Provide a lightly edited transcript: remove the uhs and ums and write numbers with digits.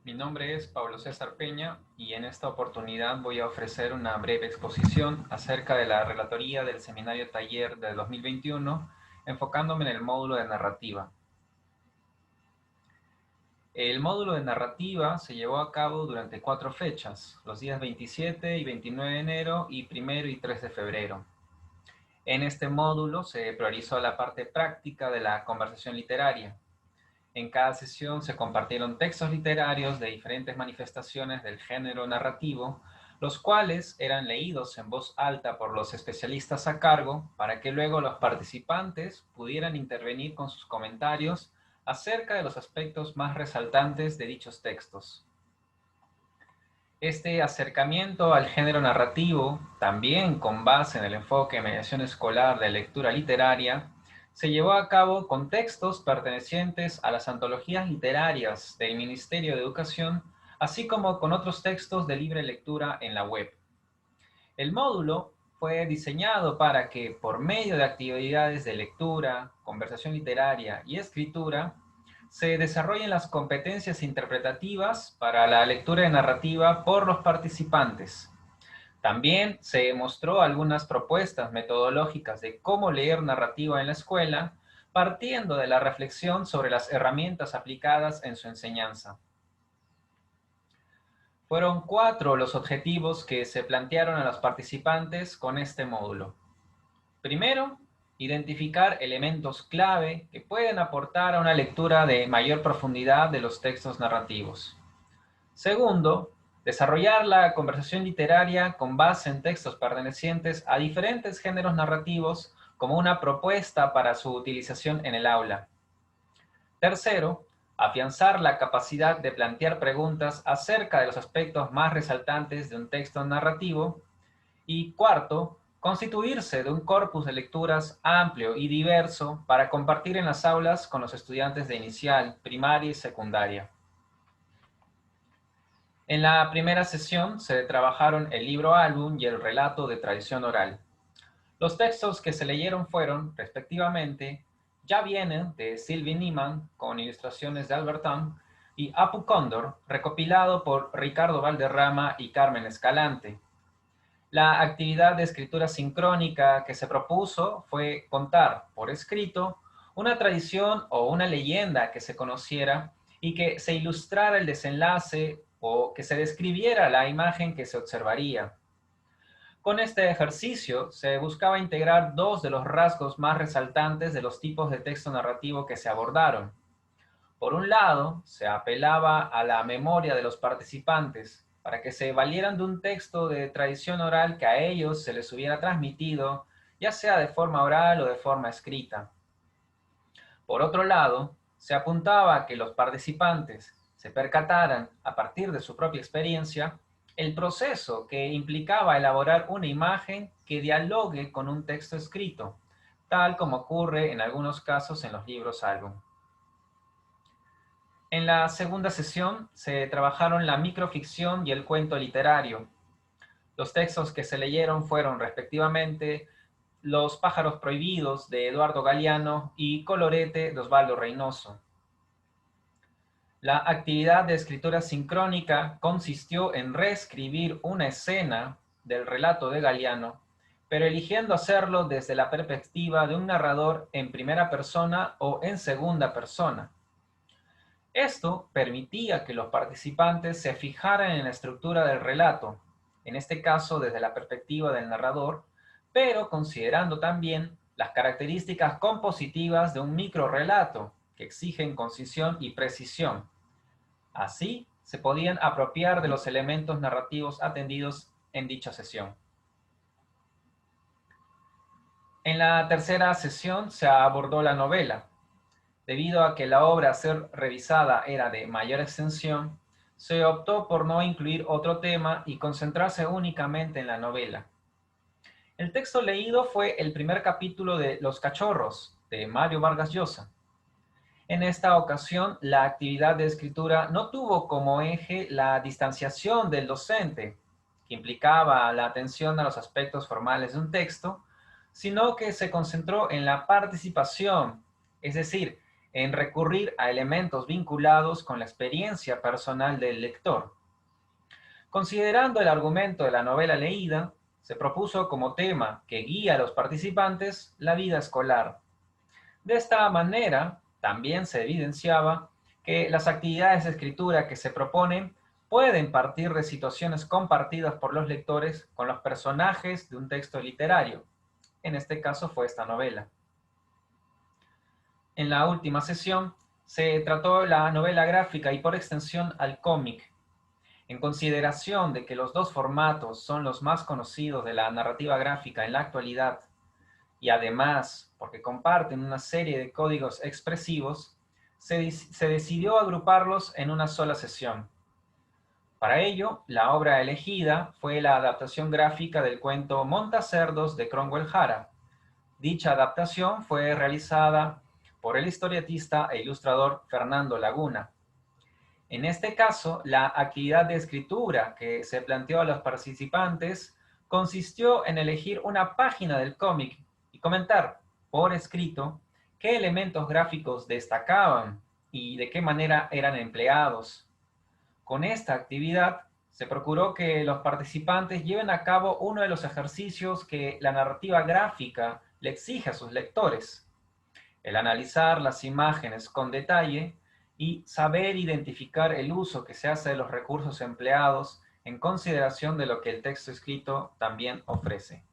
Mi nombre es Pablo César Peña y en esta oportunidad voy a ofrecer una breve exposición acerca de la relatoría del seminario taller de 2021, enfocándome en el módulo de narrativa. El módulo de narrativa se llevó a cabo durante 4 fechas, los días 27 y 29 de enero y 1 y 3 de febrero. En este módulo se priorizó la parte práctica de la conversación literaria. En cada sesión se compartieron textos literarios de diferentes manifestaciones del género narrativo, los cuales eran leídos en voz alta por los especialistas a cargo para que luego los participantes pudieran intervenir con sus comentarios acerca de los aspectos más resaltantes de dichos textos. Este acercamiento al género narrativo, también con base en el enfoque de mediación escolar de lectura literaria, se llevó a cabo con textos pertenecientes a las antologías literarias del Ministerio de Educación, así como con otros textos de libre lectura en la web. El módulo fue diseñado para que, por medio de actividades de lectura, conversación literaria y escritura, se desarrollen las competencias interpretativas para la lectura de narrativa por los participantes. También se mostró algunas propuestas metodológicas de cómo leer narrativa en la escuela, partiendo de la reflexión sobre las herramientas aplicadas en su enseñanza. Fueron 4 los objetivos que se plantearon a los participantes con este módulo. Primero, identificar elementos clave que pueden aportar a una lectura de mayor profundidad de los textos narrativos. Segundo, desarrollar la conversación literaria con base en textos pertenecientes a diferentes géneros narrativos como una propuesta para su utilización en el aula. Tercero, afianzar la capacidad de plantear preguntas acerca de los aspectos más resaltantes de un texto narrativo. Y cuarto, constituirse de un corpus de lecturas amplio y diverso para compartir en las aulas con los estudiantes de inicial, primaria y secundaria. En la primera sesión se trabajaron el libro álbum y el relato de tradición oral. Los textos que se leyeron fueron, respectivamente, Ya vienen, de Sylvie Niemann, con ilustraciones de Albert Thun, y Apu Cóndor, recopilado por Ricardo Valderrama y Carmen Escalante. La actividad de escritura sincrónica que se propuso fue contar por escrito una tradición o una leyenda que se conociera y que se ilustrara el desenlace o que se describiera la imagen que se observaría. Con este ejercicio se buscaba integrar 2 de los rasgos más resaltantes de los tipos de texto narrativo que se abordaron. Por un lado, se apelaba a la memoria de los participantes para que se valieran de un texto de tradición oral que a ellos se les hubiera transmitido, ya sea de forma oral o de forma escrita. Por otro lado, se apuntaba a que los participantes se percataran, a partir de su propia experiencia, el proceso que implicaba elaborar una imagen que dialogue con un texto escrito, tal como ocurre en algunos casos en los libros álbum. En la segunda sesión se trabajaron la microficción y el cuento literario. Los textos que se leyeron fueron respectivamente Los pájaros prohibidos de Eduardo Galeano y Colorete de Osvaldo Reynoso. La actividad de escritura sincrónica consistió en reescribir una escena del relato de Galeano, pero eligiendo hacerlo desde la perspectiva de un narrador en primera persona o en segunda persona. Esto permitía que los participantes se fijaran en la estructura del relato, en este caso desde la perspectiva del narrador, pero considerando también las características compositivas de un microrrelato que exigen concisión y precisión. Así, se podían apropiar de los elementos narrativos atendidos en dicha sesión. En la tercera sesión se abordó la novela. Debido a que la obra a ser revisada era de mayor extensión, se optó por no incluir otro tema y concentrarse únicamente en la novela. El texto leído fue el primer capítulo de Los cachorros, de Mario Vargas Llosa. En esta ocasión, la actividad de escritura no tuvo como eje la distanciación del docente, que implicaba la atención a los aspectos formales de un texto, sino que se concentró en la participación, es decir, en recurrir a elementos vinculados con la experiencia personal del lector. Considerando el argumento de la novela leída, se propuso como tema que guía a los participantes la vida escolar. De esta manera, también se evidenciaba que las actividades de escritura que se proponen pueden partir de situaciones compartidas por los lectores con los personajes de un texto literario. En este caso fue esta novela. En la última sesión se trató la novela gráfica y por extensión al cómic. En consideración de que los dos formatos son los más conocidos de la narrativa gráfica en la actualidad, y además porque comparten una serie de códigos expresivos, se decidió agruparlos en una sola sesión. Para ello, la obra elegida fue la adaptación gráfica del cuento Montacerdos de Cromwell Jara. Dicha adaptación fue realizada por el historietista e ilustrador Fernando Laguna. En este caso, la actividad de escritura que se planteó a los participantes consistió en elegir una página del cómic y comentar por escrito qué elementos gráficos destacaban y de qué manera eran empleados. Con esta actividad se procuró que los participantes lleven a cabo uno de los ejercicios que la narrativa gráfica le exige a sus lectores: el analizar las imágenes con detalle y saber identificar el uso que se hace de los recursos empleados en consideración de lo que el texto escrito también ofrece.